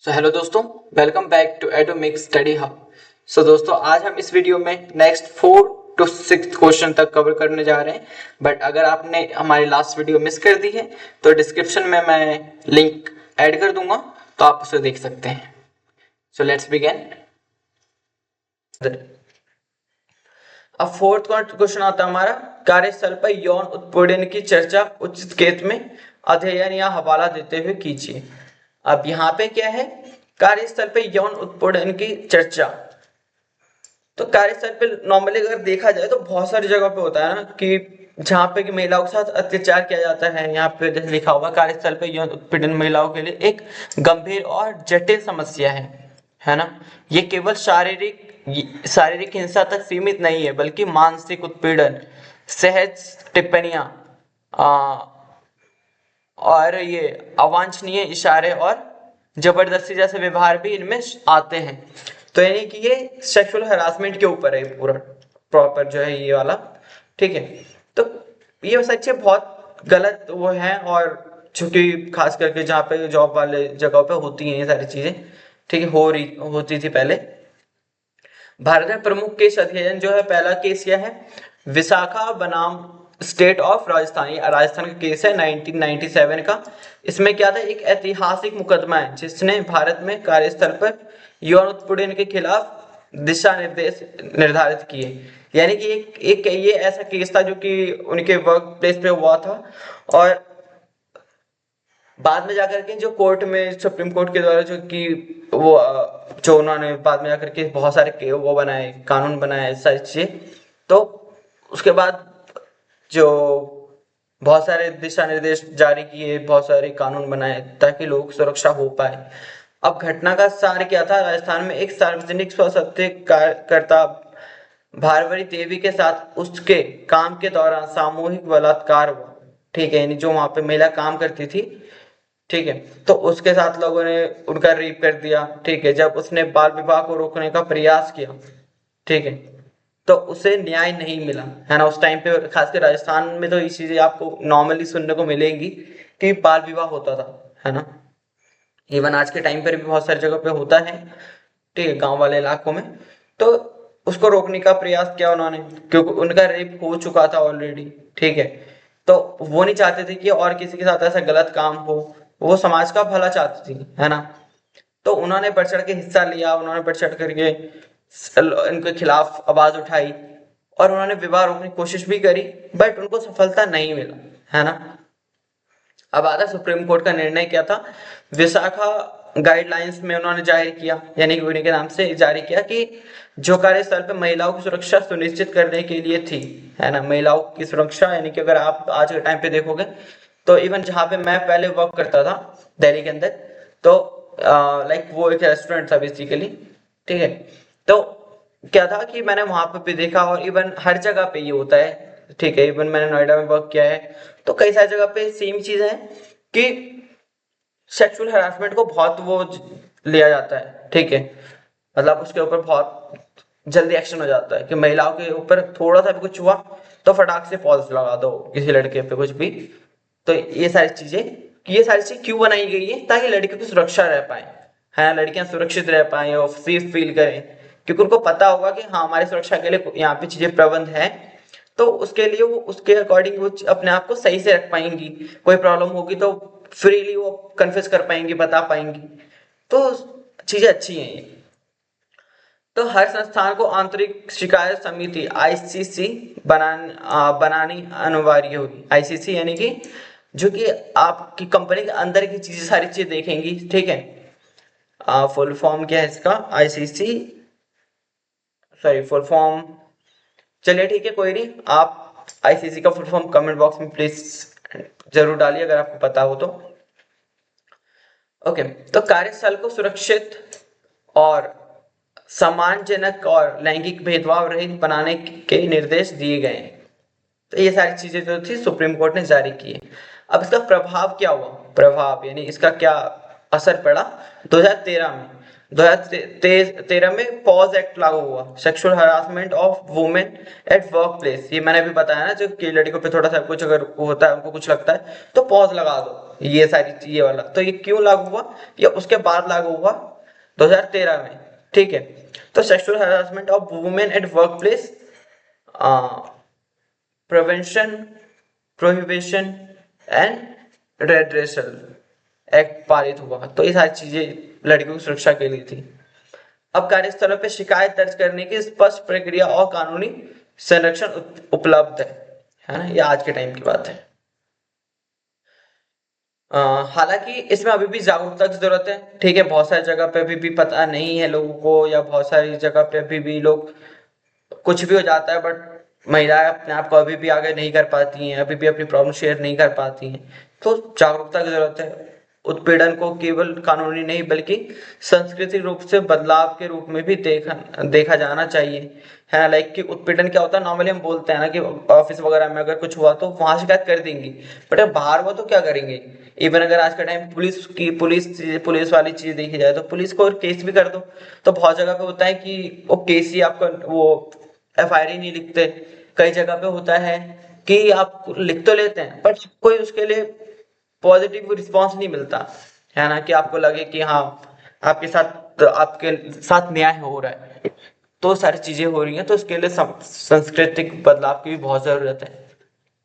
सो hello दोस्तों, welcome back to Adomix study hub. So दोस्तों, आज हम इस वीडियो में नेक्स्ट 4 to 6 क्वेश्चन तक कवर करने जा रहे हैं। बट अगर आपने हमारी लास्ट वीडियो मिस कर दी है तो डिस्क्रिप्शन में मैं लिंक ऐड कर दूंगा, तो आप उसे देख सकते हैं। So let's begin. अब फोर्थ क्वेश्चन आता है हमारा, कार्यस्थल पर यौन उत्पीड़न की चर्चा उचित केस में अध्ययन या हवाला देते हुए कीजिए। अब यहाँ पे क्या है, कार्यस्थल पे यौन उत्पीड़न की चर्चा। तो कार्यस्थल पे नॉर्मली अगर देखा जाए तो बहुत सारी जगह पे होता है ना कि जहाँ पे कि महिलाओं के साथ अत्याचार किया जाता है। यहाँ पे जैसे लिखा हुआ, कार्यस्थल पे यौन उत्पीड़न महिलाओं के लिए एक गंभीर और जटिल समस्या है ना। ये केवल शारीरिक हिंसा तक सीमित नहीं है, बल्कि मानसिक उत्पीड़न, सहज टिप्पणियां और ये अवांछनीय इशारे और जबरदस्ती जैसे व्यवहार भी इनमें आते हैं। तो यानी कि ये सेक्सुअल हरासमेंट के ऊपर है पूरा प्रॉपर जो है ये वाला। ठीक है, तो ये सच्चे बहुत गलत वो है, और चूंकि खास करके जहाँ पे जॉब वाले जगह पे होती हैं ये सारी चीजें, ठीक है, होती थी पहले। भारत में प्रमुख केस अध्ययन जो है, पहला केस यह है विशाखा बनाम स्टेट ऑफ राजस्थान। ये राजस्थान का केस है 1997 का। इसमें क्या था, एक ऐतिहासिक मुकदमा है जिसने भारत में कार्यस्थल पर यौन उत्पीड़न के खिलाफ दिशा निर्देश निर्धारित किए। यानी कि एक ये ऐसा केस था जो कि उनके वर्क प्लेस पे हुआ था, और बाद में जाकर के जो कोर्ट में सुप्रीम कोर्ट के द्वारा जो कि वो जो उन्होंने बाद में जाकर के बहुत सारे वो बनाए, कानून बनाए, सारी चीजें। तो उसके बाद जो बहुत सारे दिशा निर्देश जारी किए, बहुत सारे कानून बनाए ताकि लोग सुरक्षा हो पाए। अब घटना का सार क्या था, राजस्थान में एक सार्वजनिक स्वसत्य कार्यकर्ता भारवरी देवी के साथ उसके काम के दौरान सामूहिक बलात्कार हुआ। ठीक है, यानी जो वहां पे महिला काम करती थी, ठीक है, तो उसके साथ लोगों ने उनका रेप कर दिया। ठीक है, जब उसने बाल विवाह को रोकने का प्रयास किया, ठीक है, तो उसे न्याय नहीं मिला, है ना। उस टाइम पे खासकर राजस्थान में तो ये चीजें आपको नॉर्मली सुनने को मिलेंगी कि बाल विवाह होता था, है ना। इवन आज के टाइम पर भी बहुत सारी जगह पे होता है, ठीक है, गांव वाले इलाकों में। तो उसको रोकने का प्रयास किया उन्होंने, क्योंकि उनका रेप हो चुका था ऑलरेडी। ठीक है, तो वो नहीं चाहते थे कि और किसी के साथ ऐसा गलत काम हो, वो समाज का भला चाहती थी, है ना। तो उन्होंने बढ़ चढ़ के हिस्सा लिया, उन्होंने बढ़ चढ़ करके इनके खिलाफ आवाज उठाई, और उन्होंने विवाह रोकने की कोशिश भी करी, बट उनको सफलता नहीं मिला, है ना। अब आता सुप्रीम कोर्ट का निर्णय क्या था, विशाखा गाइडलाइंस में उन्होंने जारी किया, यानी कि उन्हीं के नाम से जारी किया कि जो कार्यस्थल पर महिलाओं की सुरक्षा सुनिश्चित करने के लिए थी, है ना, महिलाओं की सुरक्षा। यानी कि अगर आप आज के टाइम पे देखोगे तो इवन जहाँ पे मैं पहले वर्क करता था दिल्ली के अंदर, तो लाइक वो एक रेस्टोरेंट था बेसिकली। ठीक है, तो क्या था कि मैंने वहां पे भी देखा, और इवन हर जगह पे ये होता है। ठीक है, इवन मैंने नोएडा में वर्क किया है, तो कई सारी जगह पे सेम चीज है कि सेक्सुअल हरासमेंट को बहुत वो लिया जाता है। ठीक है, मतलब उसके ऊपर बहुत जल्दी एक्शन हो जाता है कि महिलाओं के ऊपर थोड़ा सा भी कुछ हुआ तो फटाक से पॉज लगा दो किसी लड़के पे कुछ भी। तो ये सारी चीज क्यों बनाई गई है, ताकि लड़कियों की सुरक्षा रह पाए, है, लड़कियां सुरक्षित रह पाए और सेफ फील करें, क्योंकि उनको पता होगा कि हाँ, हमारी सुरक्षा के लिए यहाँ पे चीजें प्रबंध है। तो उसके लिए वो उसके अकॉर्डिंग वो अपने आप को सही से रख पाएंगी। कोई प्रॉब्लम होगी तो फ्रीली वो कन्फेस कर पाएंगी, बता पाएंगी। तो चीजें अच्छी हैं ये। तो हर संस्थान को आंतरिक शिकायत समिति आईसीसी बनानी अनिवार्य होगी। आईसीसी यानी कि जो कि आपकी कंपनी के अंदर की चीजें, सारी चीजें देखेंगी। ठीक है, फुल फॉर्म क्या है इसका, आईसीसी, सॉरी फुल फॉर्म, चलिए ठीक है, कोई नहीं, आप आईसीसी का फुल फॉर्म कमेंट बॉक्स में प्लीज जरूर डालिए अगर आपको पता हो तो। ओके, तो कार्यस्थल को सुरक्षित और सम्मानजनक और लैंगिक भेदभाव रहित बनाने के निर्देश दिए गए हैं। तो ये सारी चीजें जो थी सुप्रीम कोर्ट ने जारी की है। अब इसका प्रभाव क्या हुआ, प्रभाव यानी इसका क्या असर पड़ा 2013 में। 2013 में पॉज एक्ट लागू हुआ, sexual harassment of women at work place. ये मैंने भी बताया ना, जो कि लड़कियों पे थोड़ा सा कुछ अगर होता है, उनको कुछ लगता है तो पॉज लगा दो, ये सारी चीजें वाला। तो ये क्यों लागू हुआ, ये उसके बाद लागू हुआ 2013 में, ठीक है। तो sexual harassment of women at work place prevention, prohibition and redressal act पारित हुआ। तो ये सारी चीजें लड़कियों की सुरक्षा के लिए थी। अब कार्यस्थलों पर शिकायत दर्ज करने की स्पष्ट प्रक्रिया और कानूनी संरक्षण उपलब्ध है ना, ये आज के टाइम की बात है। हालांकि इसमें अभी भी जागरूकता की जरूरत है, ठीक है। बहुत सारी जगह पे अभी भी पता नहीं है लोगों को, या बहुत सारी जगह पे अभी भी लोग, कुछ भी हो जाता है, बट महिलाएं अपने आप को अभी भी आगे नहीं कर पाती हैं, अभी भी अपनी प्रॉब्लम शेयर नहीं कर पाती हैं। तो जागरूकता की जरूरत है। उत्पीड़न को केवल कानूनी नहीं बल्कि सांस्कृतिक रूप से बदलाव के रूप में भी देखा देखा जाना चाहिए, है ना। लाइक कि उत्पीड़न क्या होता है, नॉर्मली हम बोलते हैं ना कि ऑफिस वगैरह में अगर कुछ हुआ तो वहां शिकायत कर देंगे, बट अगर बाहर हुआ तो क्या करेंगे। इवन अगर आज के टाइम पुलिस वाली चीज देखी जाए तो पुलिस को केस भी कर दो, तो बहुत जगह पे होता है कि वो केस ही आपका वो एफआईआर ही नहीं लिखते। कई जगह पे होता है कि आप लिख तो लेते हैं बट कोई उसके लिए पॉजिटिव रिस्पॉन्स नहीं मिलता, है ना, कि आपको लगे कि हाँ आपके साथ न्याय हो रहा है। तो सारी चीजें हो रही हैं, तो इसके लिए सांस्कृतिक बदलाव की भी बहुत जरूरत है,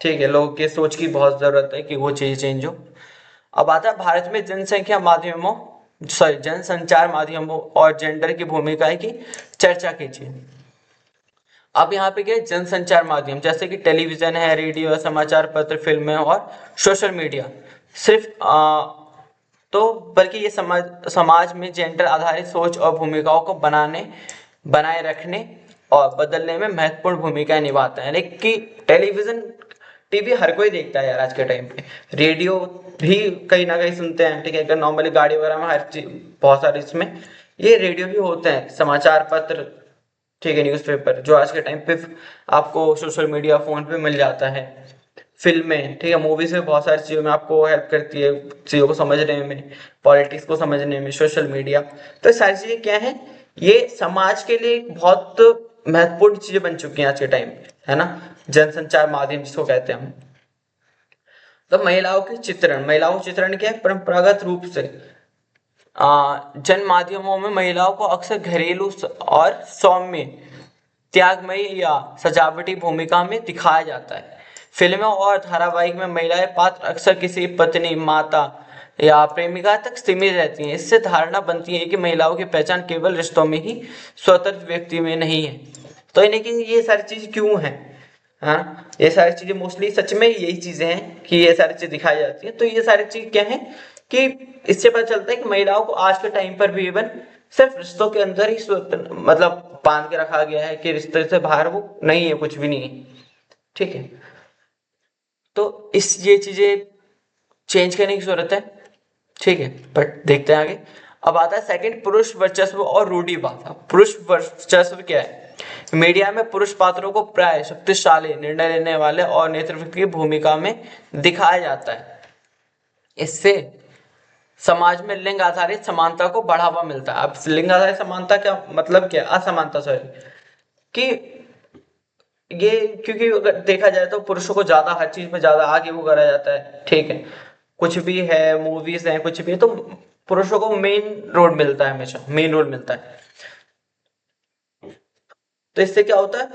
ठीक है। लोगों के सोच की बहुत जरूरत है कि वो चीज चेंज हो। अब आता है भारत में जनसंचार माध्यमों और जेंडर की भूमिका की चर्चा कीजिए। अब यहाँ पे क्या है, जनसंचार माध्यम जैसे कि टेलीविजन है, रेडियो, समाचार पत्र, फिल्में और सोशल मीडिया सिर्फ तो बल्कि ये समाज में जेंडर आधारित सोच और भूमिकाओं को बनाए रखने और बदलने में महत्वपूर्ण भूमिका निभाता है। लेकिन कि टेलीविजन टीवी हर कोई देखता है यार आज के टाइम पे, रेडियो भी कहीं ना कहीं सुनते हैं, ठीक है। अगर नॉर्मली गाड़ी वगैरह में हर चीज बहुत सारे इसमें ये रेडियो भी होते हैं, समाचार पत्र, ठीक है, न्यूज़पेपर जो आज के टाइम पे आपको सोशल मीडिया फोन पे मिल जाता है। फिल्में, ठीक है, मूवीज में बहुत सारी चीजों में आपको हेल्प करती है, चीजों को समझने में, पॉलिटिक्स को समझने में, सोशल मीडिया। तो ये सारी चीजें क्या है, ये समाज के लिए एक बहुत महत्वपूर्ण चीजें बन चुकी हैं आज के टाइम पे, है ना। जनसंचार माध्यम जिसको कहते हैं हम। तो महिलाओं के चित्रण क्या है, परंपरागत रूप से जन माध्यमों में महिलाओं को अक्सर घरेलू और सौम्य, त्यागमयी या सजावटी भूमिका में दिखाया जाता है। फिल्मों और धारावाहिक में महिलाएं पात्र अक्सर किसी पत्नी, माता या प्रेमिका तक सीमित रहती हैं। इससे धारणा बनती है कि महिलाओं की पहचान केवल रिश्तों में ही, स्वतंत्र व्यक्ति में नहीं है। तो यानी कि ये सारी चीज क्यों है, हाँ, ये सारी चीजें मोस्टली सच में यही चीजें हैं कि ये सारी चीज दिखाई जाती है। तो ये सारी चीज क्या है कि इससे पता चलता है कि महिलाओं को आज के टाइम पर भी इवन सिर्फ रिश्तों के अंदर ही मतलब बांध के रखा गया है, कि रिश्ते से बाहर वो नहीं है, कुछ भी नहीं है, ठीक है। तो ये चीजें चेंज करने की जरूरत है, ठीक है। बट देखते हैं आगे। अब आता है सेकंड, पुरुष वर्चस्व और रूढ़िवाद। पुरुष वर्चस्व क्या है, मीडिया में पुरुष पात्रों को प्राय शक्तिशाली, निर्णय लेने वाले और नेतृत्व की भूमिका में दिखाया जाता है। इससे समाज में लिंग आधारित समानता को बढ़ावा मिलता है। अब लिंग आधारित समानता क्या मतलब, क्या असमानता, सॉरी, कि ये क्योंकि अगर देखा जाए तो पुरुषों को ज्यादा हर चीज में ज्यादा आगे वो करा जाता है, ठीक है। कुछ भी है, मूवीज है, कुछ भी है, तो पुरुषों को मेन रोल मिलता है, हमेशा मेन रोल मिलता है। तो इससे क्या होता है,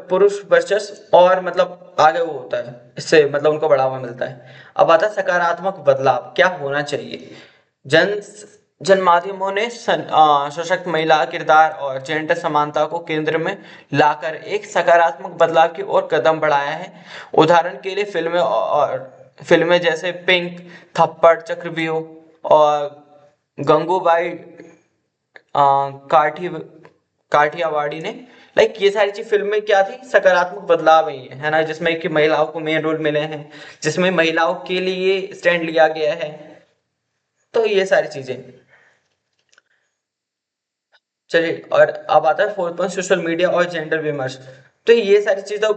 पुरुष वर्चस्व और मतलब आगे वो होता है, इससे मतलब उनको बढ़ावा मिलता है। अब आता है सकारात्मक बदलाव क्या होना चाहिए। जन जन माध्यमों ने सशक्त महिला किरदार और जेंडर समानता को केंद्र में लाकर एक सकारात्मक बदलाव की ओर कदम बढ़ाया है। उदाहरण के लिए फिल्में जैसे पिंक, थप्पड़, चक्रव्यूह और गंगूबाई काठी काठियावाड़ी ने, लाइक ये सारी चीज फिल्म में क्या थी, सकारात्मक बदलाव ही है ना, जिसमें कि महिलाओं को मेन रोल मिले हैं, जिसमें महिलाओं के लिए स्टैंड लिया गया है। तो ये सारी चीजें, चलिए। और अब आता है फोर्थ पॉइंट, सोशल मीडिया और जेंडर विमर्श। तो ये सारी चीज तो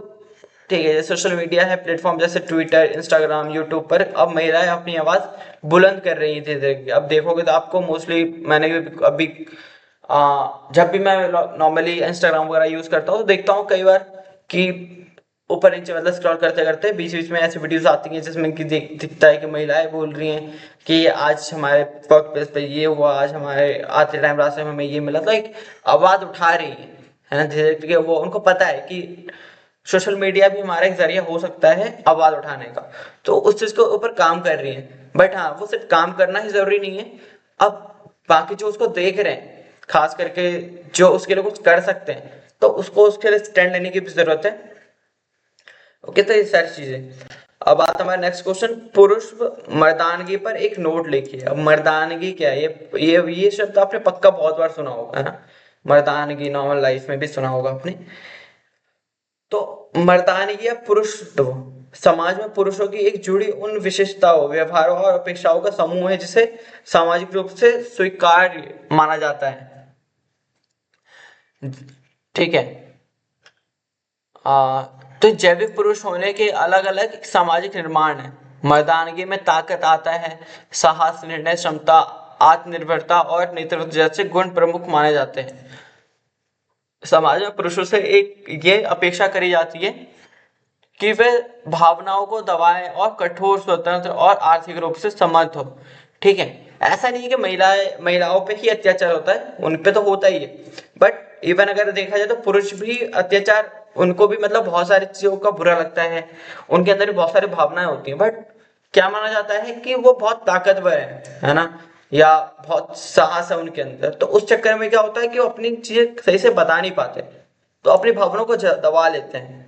ठीक है, जैसे सोशल मीडिया है प्लेटफॉर्म जैसे ट्विटर, इंस्टाग्राम, यूट्यूब पर अब महिलाएं अपनी आवाज बुलंद कर रही थी धीरे धीरे। अब देखोगे तो आपको मोस्टली मैंने भी अभी जब भी मैं नॉर्मली इंस्टाग्राम वगैरह यूज करता हूँ तो देखता हूँ कई बार कि ऊपर नीचे मतलब स्क्रॉल करते करते बीच बीच में ऐसी वीडियोस आती हैं जिसमें कि दिखता है कि महिलाएं बोल रही हैं कि आज हमारे वर्क प्लेस पे ये हुआ, आज हमारे आते टाइम रास्ते में हमें ये मिला, तो एक आवाज उठा रही है ना धीरे धीरे। वो उनको पता है कि सोशल मीडिया भी हमारा एक जरिया हो सकता है आवाज उठाने का, तो उस चीज के ऊपर काम कर रही है। बट हाँ, वो सिर्फ काम करना ही जरूरी नहीं है, अब बाकी जो उसको देख रहे हैं खास करके जो उसके लिए कुछ कर सकते हैं तो उसको उसके लिए स्टैंड लेने की भी जरूरत है। ओके, तो ये सारी चीजें। अब आता हमारा नेक्स्ट क्वेश्चन, पुरुष मर्दानगी पर एक नोट लिखिए। अब मर्दानगी क्या है? ये शब्द आपने पक्का बहुत बार सुना होगा, है ना? मर्दानगी नॉर्मल लाइफ में भी सुना होगा आपने। तो मर्दानगी या पुरुषत्व समाज में पुरुषों की एक जुड़ी उन विशेषताओं, व्यवहारों और अपेक्षाओं का समूह है जिसे सामाजिक रूप से स्वीकार्य माना जाता है। ठीक है। तो जैविक पुरुष होने के अलग अलग सामाजिक निर्माण है। मर्दानगी में ताकत आता है, साहस, निर्णय क्षमता, आत्मनिर्भरता और नेतृत्व जैसे गुण प्रमुख माने जाते हैं। समाज में पुरुषों से एक ये अपेक्षा करी जाती है कि वे भावनाओं को दबाएं और कठोर, स्वतंत्र और आर्थिक रूप से समर्थ हो। ठीक है, ऐसा नहीं है कि महिलाओं पे ही अत्याचार होता है, उन पे तो होता ही है, बट इवन अगर देखा जाए तो पुरुष भी अत्याचार, उनको भी मतलब बहुत सारी चीजों का बुरा लगता है, उनके अंदर भी बहुत सारी भावनाएं होती हैं, बट क्या माना जाता है कि वो बहुत ताकतवर है ना, या बहुत साहस है उनके अंदर। तो उस चक्कर में क्या होता है कि वो अपनी चीजें सही से बता नहीं पाते, तो अपनी भावनाओं को दबा लेते हैं,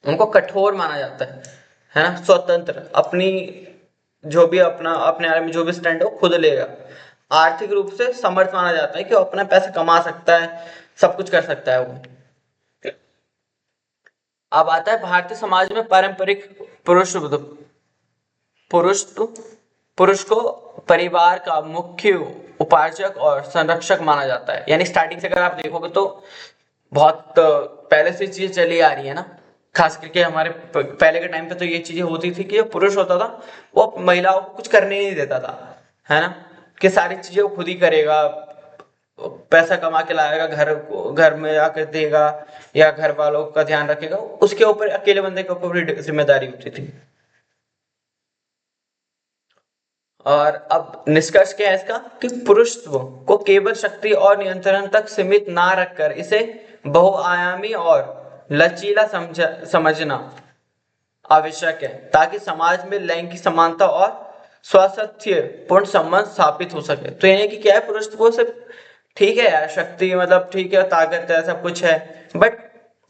उनको कठोर माना जाता है ना। स्वतंत्र, अपनी जो भी अपना अपने बारे में जो भी स्टैंड है वो खुद लेगा। आर्थिक रूप से समर्थ माना जाता है कि वो अपना पैसा कमा सकता है, सब कुछ कर सकता है वो। अब आता है भारतीय समाज में पारंपरिक पुरुष पुरुष पुरुष को परिवार का मुख्य उपार्जक और संरक्षक माना जाता है। यानी स्टार्टिंग से अगर आप देखोगे तो बहुत पहले से चीजें चली आ रही है ना। खास करके हमारे पहले के टाइम पे तो ये चीजें होती थी कि जो पुरुष होता था वो महिलाओं को कुछ करने नहीं देता था, है ना, कि सारी चीजें वो खुद ही करेगा, पैसा कमा के लाएगा, घर में आकर देगा या घर वालों का ध्यान रखेगा, उसके ऊपर अकेले बंदे के ऊपर बड़ी जिम्मेदारी होती थी। और अब निष्कर्ष क्या है इसका कि पुरुषत्व को केवल शक्ति और नियंत्रण तक सीमित ना रखकर इसे बहुआयामी और लचीला समझना आवश्यक है, ताकि समाज में लैंगिक समानता और स्वास्थ्य पूर्ण संबंध स्थापित हो सके। तो यानी कि क्या है, पुरुषत्व सिर्फ ठीक है यार, शक्ति मतलब ठीक है, ताकत है, सब कुछ है, बट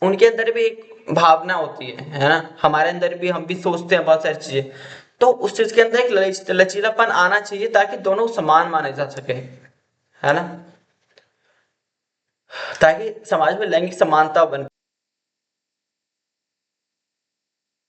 उनके अंदर भी एक भावना होती है ना, हमारे अंदर भी, हम भी सोचते हैं बहुत सारी चीजें, तो उस चीज के अंदर एक लचीलापन आना चाहिए ताकि दोनों समान माने जा सके, है ना, ताकि समाज में लैंगिक समानता बन